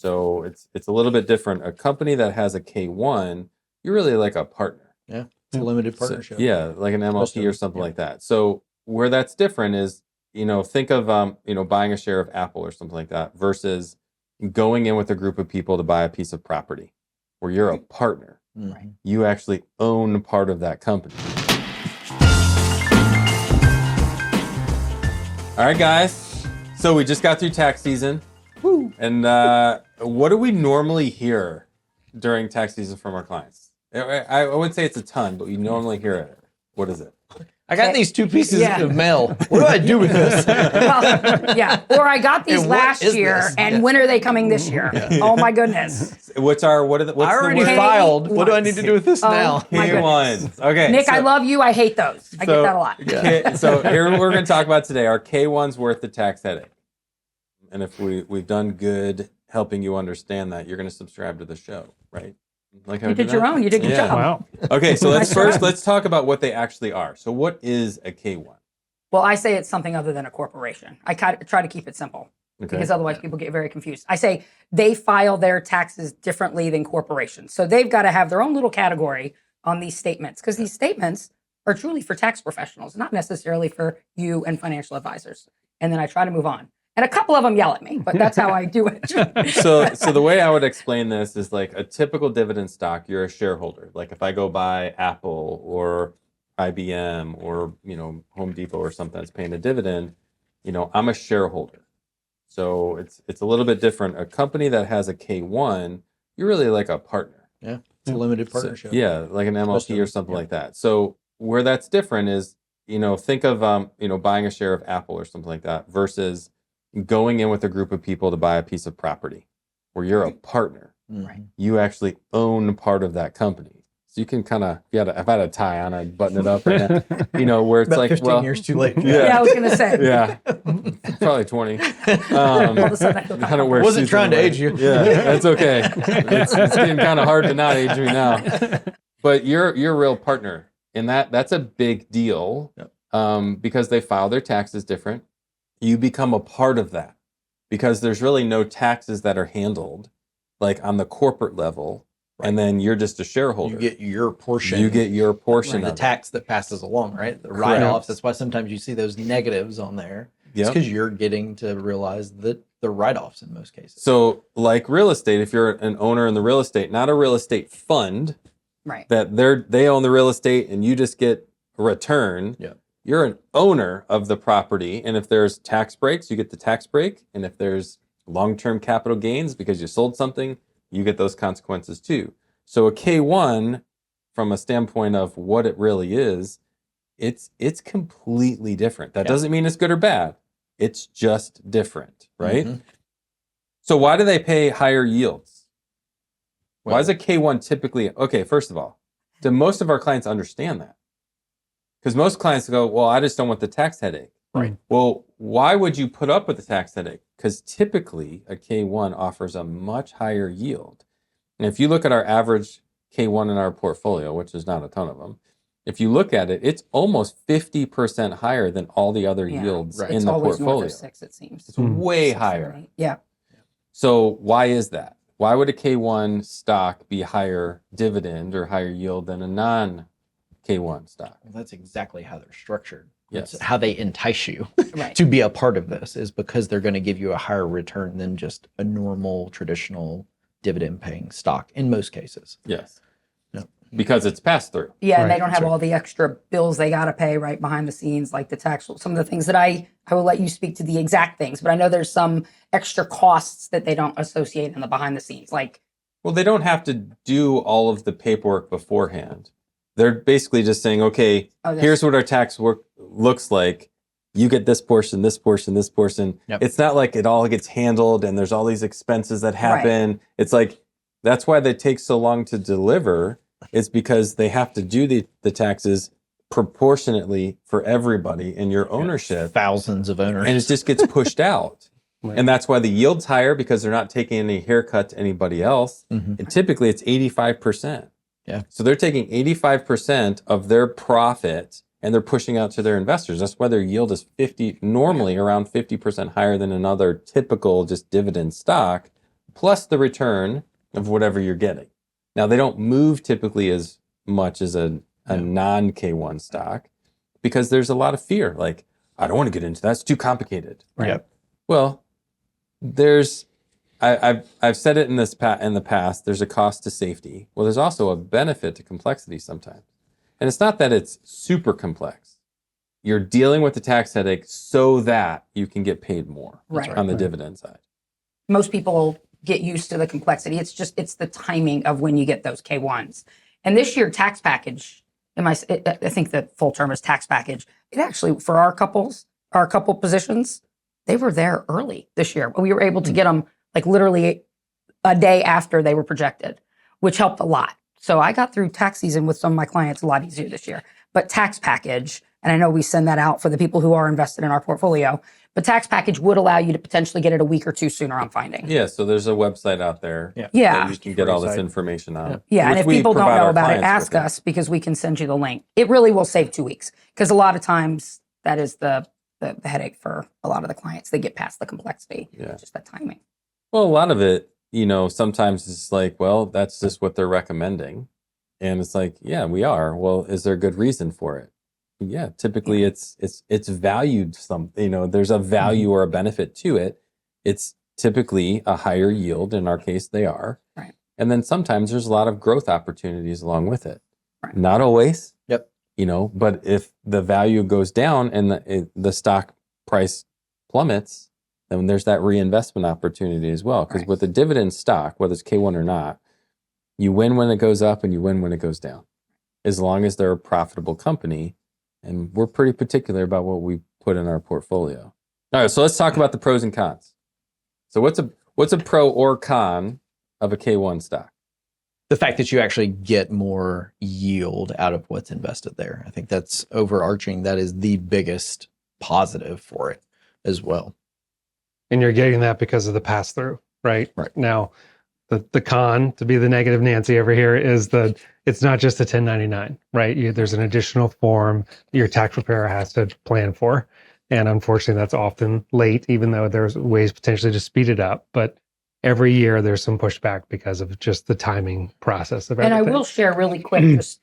So it's a little bit different. A company that has a K-1, you're really like a partner. Yeah, it's a limited partnership. So, yeah, like an MLP or something like that. So where that's different is, think of buying a share of Apple or something like that versus going in with a group of people to buy a piece of property where you're a partner. Mm-hmm. You actually own part of that company. All right, guys. So we just got through tax season. Woo. And what do we normally hear during tax season from our clients? I wouldn't say it's a ton, but we normally hear it. What is it? I got these 2 pieces of mail. What do I do with this? Well, or I got these last year, and when are they coming this year? Yeah. Oh my goodness! What's I already filed. What do I need to do with this now? K-1s. Okay, Nick, I love you. I hate those. I get that a lot. Yeah. So here we're going to talk about today. Are K-1s worth the tax headache? And if we've done good helping you understand that, you're going to subscribe to the show, right? Like how you did your own. You did your job. Wow. Okay, so let's talk about what they actually are. So what is a K-1? Well, I say it's something other than a corporation. I try to keep it simple because otherwise people get very confused. I say they file their taxes differently than corporations. So they've got to have their own little category on these statements because these statements are truly for tax professionals, not necessarily for you and financial advisors. And then I try to move on. And a couple of them yell at me, but that's how I do it. So the way I would explain this is like a typical dividend stock, you're a shareholder. Like if I go buy Apple or IBM or, Home Depot or something that's paying a dividend, I'm a shareholder. So it's a little bit different. A company that has a K-1, you're really like a partner. Yeah, it's a limited partnership. So, yeah, like an MLP or something like that. So where that's different is, think of, buying a share of Apple or something like that versus going in with a group of people to buy a piece of property where you're a partner. Right. You actually own part of that company. So you can kind of, if I had a tie on, I'd button it up right now, where it's about like, 15 years too late. Yeah, I was going to say. Yeah, probably 20. All of a sudden I feel I don't wear wasn't suits trying to anyway. age you. Yeah, that's okay. It's getting kind of hard to not age me now. But you're a real partner. And that's a big deal because they file their taxes different. You become a part of that because there's really no taxes that are handled like on the corporate level. Right. And then you're just a shareholder. You get your portion. You get your portion of the tax that passes along, right? The write-offs. That's why sometimes you see those negatives on there. It's because you're getting to realize that the write-offs in most cases. So like real estate, if you're an owner in the real estate, not a real estate fund, right? That they own the real estate and you just get a return. Yeah. You're an owner of the property, and if there's tax breaks, you get the tax break, and if there's long-term capital gains because you sold something, you get those consequences too. So a K-1, from a standpoint of what it really is, it's completely different. That doesn't mean it's good or bad. It's just different, right? Mm-hmm. So why do they pay higher yields? Why is a K-1 typically, okay, first of all, do most of our clients understand that? Because most clients go, well, I just don't want the tax headache. Right. Well, why would you put up with the tax headache? Because typically a K-1 offers a much higher yield. And if you look at our average K-1 in our portfolio, which is not a ton of them, if you look at it, it's almost 50% higher than all the other yields in the portfolio. It's always north of 6, it seems. It's way higher. Yeah. So why is that? Why would a K-1 stock be higher dividend or higher yield than a non-K-1 stock? Well, that's exactly how they're structured. Yes. That's how they entice you to be a part of this, is because they're going to give you a higher return than just a normal, traditional dividend-paying stock in most cases. Yes. No. Because it's passed through. Yeah, and they don't have all the extra bills they got to pay right behind the scenes, like the tax. Some of the things that I will let you speak to the exact things, but I know there's some extra costs that they don't associate in the behind the scenes. Well, they don't have to do all of the paperwork beforehand. They're basically just saying, okay, here's what our tax work looks like. You get this portion, this portion, this portion. Yep. It's not like it all gets handled and there's all these expenses that happen. Right. It's like, that's why they take so long to deliver. It's because they have to do the taxes proportionately for everybody in your ownership. Thousands of owners. And it just gets pushed out. Right. And that's why the yield's higher, because they're not taking any haircut to anybody else. Mm-hmm. And typically it's 85%. Yeah. So they're taking 85% of their profit and they're pushing out to their investors. That's why their yield is normally around 50% higher than another typical just dividend stock. plus the return of whatever you're getting. Now, they don't move typically as much as a non-K1 stock because there's a lot of fear. Like, I don't want to get into that. It's too complicated. Right. Yep. Well, I've said it in the past, there's a cost to safety. Well, there's also a benefit to complexity sometimes. And it's not that it's super complex. You're dealing with the tax headache so that you can get paid more on the dividend side. Most people get used to the complexity. It's the timing of when you get those K1s. And this year, tax package, I think the full term is tax package. It actually, for our couple positions, they were there early this year. We were able to get them like literally a day after they were projected, which helped a lot. So I got through tax season with some of my clients a lot easier this year. But tax package, and I know we send that out for the people who are invested in our portfolio, but tax package would allow you to potentially get it a week or two sooner, I'm finding. Yeah, so there's a website out there that you can get all this information on. Yeah, and if people don't know about it, ask us because we can send you the link. It really will save 2 weeks because a lot of times that is the headache for a lot of the clients. They get past the complexity, just that timing. Well, a lot of it, sometimes it's like, well, that's just what they're recommending. And it's like, yeah, we are. Well, is there a good reason for it? Yeah, typically it's valued there's a value or a benefit to it. It's typically a higher yield. In our case, they are. Right. And then sometimes there's a lot of growth opportunities along with it. Right. Not always. Yep. But if the value goes down and the stock price plummets, then there's that reinvestment opportunity as well. Because with the dividend stock, whether it's K1 or not, you win when it goes up and you win when it goes down, as long as they're a profitable company. And we're pretty particular about what we put in our portfolio. All right, so let's talk about the pros and cons. So what's a pro or con of a K1 stock? The fact that you actually get more yield out of what's invested there. I think that's overarching. That is the biggest positive for it as well. And you're getting that because of the pass-through, right? Right. Now, the con, to be the negative Nancy over here, is that it's not just a 1099, right? There's an additional form your tax preparer has to plan for. And unfortunately, that's often late, even though there's ways potentially to speed it up. But every year there's some pushback because of just the timing process of everything. And I will share really quick, just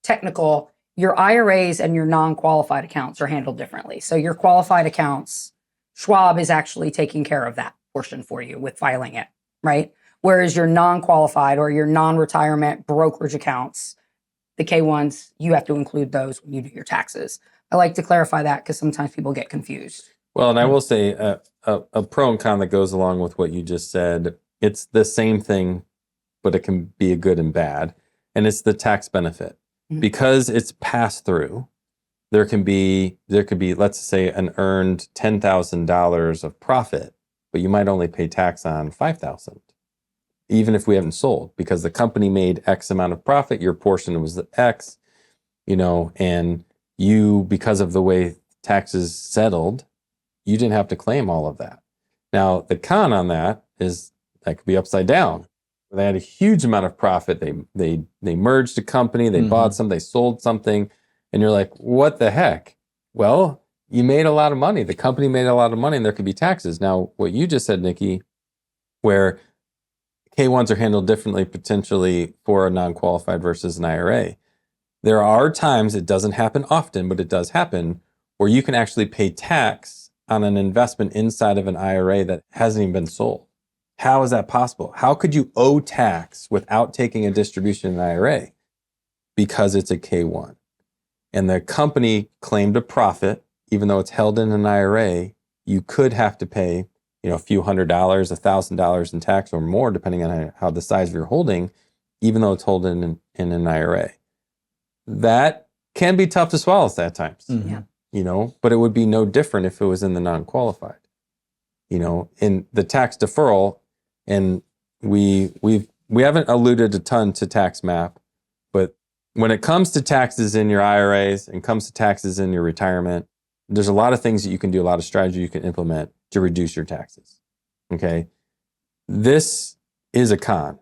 technical, your IRAs and your non-qualified accounts are handled differently. So your qualified accounts, Schwab is actually taking care of that portion for you with filing it, right? Whereas your non-qualified or your non-retirement brokerage accounts, the K1s, you have to include those when you do your taxes. I like to clarify that because sometimes people get confused. Well, and I will say a pro and con that goes along with what you just said. It's the same thing, but it can be a good and bad. And it's the tax benefit. Because it's passed through, there could be, let's say, an earned $10,000 of profit, but you might only pay tax on $5,000. Even if we haven't sold, because the company made X amount of profit, your portion was the X, and you, because of the way taxes settled, you didn't have to claim all of that. Now, the con on that is that could be upside down. They had a huge amount of profit. They merged a company, they bought some, they sold something, and you're like, what the heck? Well, you made a lot of money. The company made a lot of money, and there could be taxes. Now, what you just said, Nikki, where K1s are handled differently potentially for a non-qualified versus an IRA. There are times, it doesn't happen often, but it does happen, where you can actually pay tax on an investment inside of an IRA that hasn't even been sold. How is that possible? How could you owe tax without taking a distribution in an IRA? Because it's a K1. And the company claimed a profit, even though it's held in an IRA, you could have to pay a few $100, $1,000 in tax or more, depending on how the size of your holding, even though it's held in an IRA. That can be tough to swallow at times, but it would be no different if it was in the non-qualified. In the tax deferral, and we haven't alluded a ton to tax map, but when it comes to taxes in your IRAs and comes to taxes in your retirement, there's a lot of things that you can do, a lot of strategy you can implement to reduce your taxes. Okay. This is a con.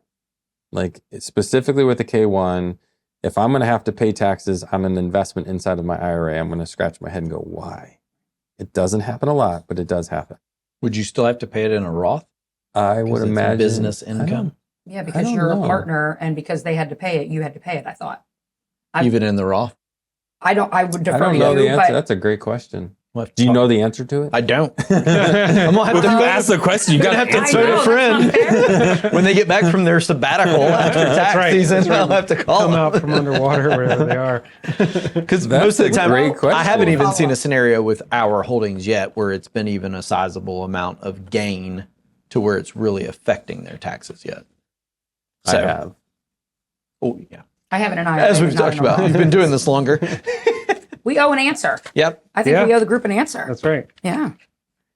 Like specifically with the K1, if I'm going to have to pay taxes on an investment inside of my IRA, I'm going to scratch my head and go, why? It doesn't happen a lot, but it does happen. Would you still have to pay it in a Roth? I would it's imagine business income, Yeah, I because don't you're know. a partner, and because they had to pay it, you had to pay it. I thought. even in the Roth. I would I defer don't to know you, the answer. but That's a great question. We'll have to Do you talk- know the answer to it? I don't. I'm gonna have to ask the question, you got to have to I phone know, a that's friend when they get back from their sabbatical after tax right. season. I'll have to call Come them. out from underwater wherever they are. Because That's most of the a time, great question. I haven't even seen Follow a up. scenario with our holdings yet where it's been even a sizable amount of gain to where it's really affecting their taxes yet. I have. Oh yeah. I have an IRA. As we've not talked in a about, Roth. you've been doing this longer. We owe an answer. Yep. I think Yeah. we owe the group an answer. That's right. Yeah.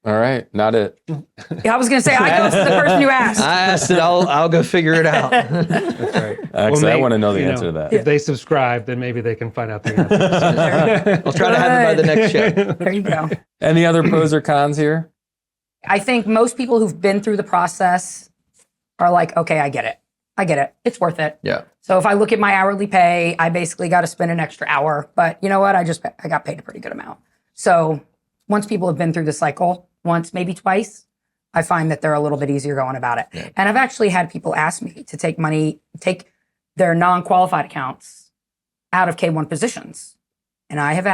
All right, not it. Yeah, I was going to say, I know it's the person you asked. I asked it. I'll go figure it out. That's right. Actually, I may- want to know the you answer to that. If they subscribe, then maybe they can find out the answer. I'll try to have it by the next show. There you go. Any other pros or cons here? I think most people who've been through the process are like, okay, I get it. I get it. It's worth it. Yeah. So if I look at my hourly pay, I basically got to spend an extra hour. But you know what? I got paid a pretty good amount. So once people have been through the cycle, once, maybe twice, I find that they're a little bit easier going about it. Yeah. And I've actually had people ask me to take their non-qualified accounts out of K-1 positions. And I have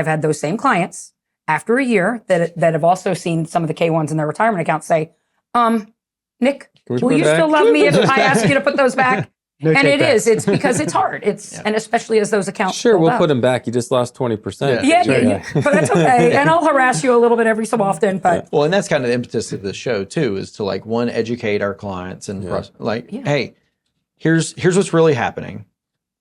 had those same clients after a year that have also seen some of the K-1s in their retirement accounts say, Nick, we will put you back? still love me if I ask you to put those back? No And it takebacks. is. It's because it's hard. And especially as those accounts. Sure, build we'll up. put them back. You just lost 20%. Yeah. But that's okay. And I'll harass you a little bit every so often. But Well, and that's kind of the impetus of this show too, is to like educate our clients and hey, here's what's really happening.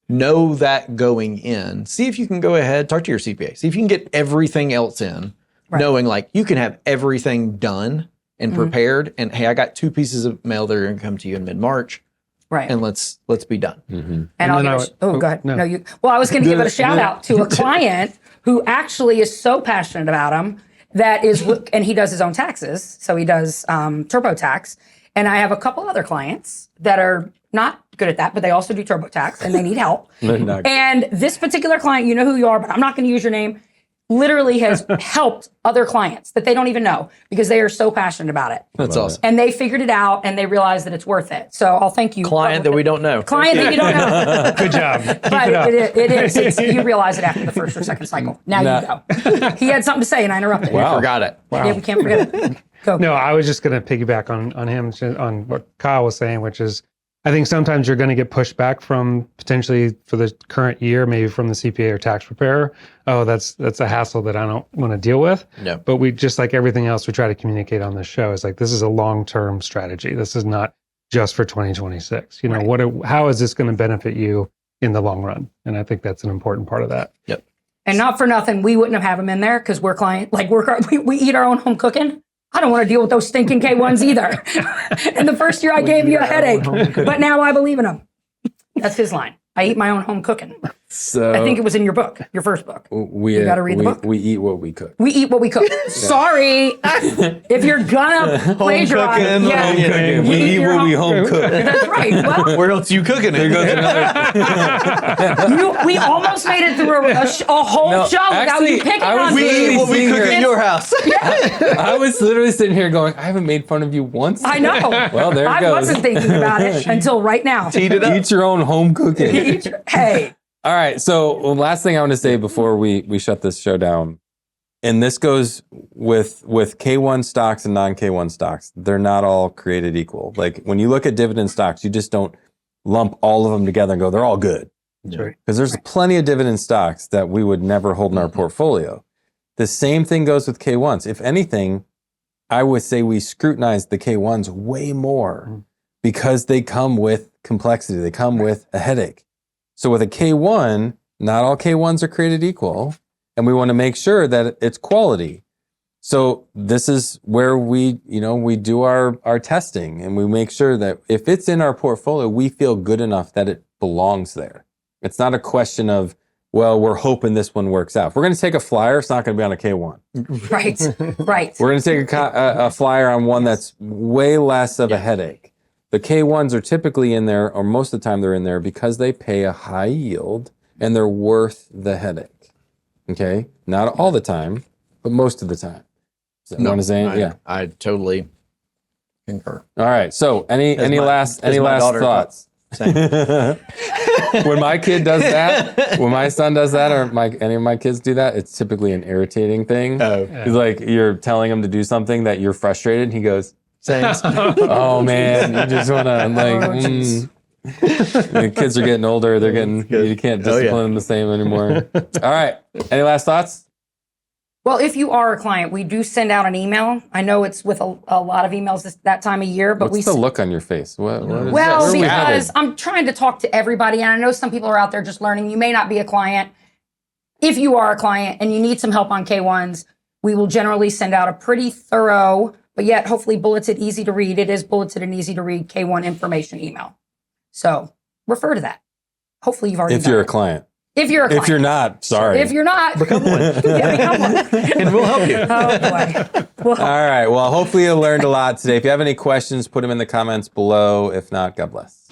Know that going in. See if you can go ahead, talk to your CPA. See if you can get everything else in, knowing like you can have everything done and prepared. And hey, I got 2 pieces of mail that are going to come to you in mid-March. right. And let's be done. And I'll then give I it would- go ahead. no. No, you. Well, I was going to give it a shout out to a client who actually is so passionate about them and he does his own taxes. So he does TurboTax. And I have a couple other clients that are not good at that, but they also do TurboTax and they need help. And this particular client, you know who you are, but I'm not going to use your name, literally has helped other clients that they don't even know because they are so passionate about it. That's awesome. And they figured it out and they realized that it's worth it. So I'll thank you. Client that we don't know. Client that you don't know. Good job. Keep But it up. it is. You realize it after the first or second cycle. Now you go. He had something to say and I interrupted. Wow. Forgot it. Yeah, we can't forget it. Go. No, I was just going to piggyback on him, on what Kyle was saying, which is I think sometimes you're going to get pushed back from potentially for the current year, maybe from the CPA or tax preparer. Oh, that's a hassle that I don't want to deal with. No. But we, just like everything else we try to communicate on this show, is like, this is a long-term strategy. This is not just for 2026. You know, how is this going to benefit you in the long run? And I think that's an important part of that. Yep. And not for nothing, we wouldn't have him in there because we eat our own home cooking. I don't want to deal with those stinking K-1s either. And the first year I gave you a headache, but now I believe in them. That's his line. I eat my own home cooking. So I think it was in your book, your first book. we gotta read the book. We eat what we cook. We eat what we cook. Sorry. If you're gonna plagiarize, cooking, yeah, home cooking. you We eat your what we home- home cook. That's right. Well, Where else you cooking it? we almost made it through a whole No, show without you actually, picking I was on We me. eat what we cook It's- in your house. I was literally sitting here going, I haven't made fun of you once. I know. Well, there it I goes. wasn't thinking about it until right now. Eat it up. Eat your own home cooking. Hey, All right. So last thing I want to say before we shut this show down, and this goes with K1 stocks and non-K1 stocks. They're not all created equal. Like when you look at dividend stocks, you just don't lump all of them together and go, they're all good. That's right. Because there's plenty of dividend stocks that we would never hold in our portfolio. The same thing goes with K1s. If anything, I would say we scrutinize the K1s way more because they come with complexity. They come with a headache. So with a K1, not all K1s are created equal, and we want to make sure that it's quality. So this is where we do our testing, and we make sure that if it's in our portfolio, we feel good enough that it belongs there. It's not a question of, well, we're hoping this one works out. If we're going to take a flyer, it's not going to be on a K1. right. We're going to take a flyer on one that's way less of a headache. The K1s are typically in there, or most of the time they're in there because they pay a high yield and they're worth the headache. Okay? Not all the time, but most of the time. So you know what I'm saying? Yeah. I totally Concur. All right. So any last thoughts? When my kid does that, when my son does that, or any of my kids do that, it's typically an irritating thing. It's like you're telling him to do something that you're frustrated, and he goes, Same. "Oh man, you just want to like." The kids are getting older. They're getting. You can't discipline them the same anymore. All right. Any last thoughts? Well, if you are a client, we do send out an email. I know it's with a lot of emails that time of year, but What's the look on your face? What is well, that? because I'm trying to talk to everybody, and I know some people are out there just learning. You may not be a client. If you are a client and you need some help on K-1s, we will generally send out a pretty thorough, but yet hopefully bulleted, easy to read. It is bulleted and easy to read K-1 information email. So refer to that. Hopefully you've already If you're a client. If you're a client. If you're not, sorry. If you're not, Become one. yeah, become one. And we'll help you. Oh boy. Well, All right. Well, hopefully you learned a lot today. If you have any questions, put them in the comments below. If not, God bless.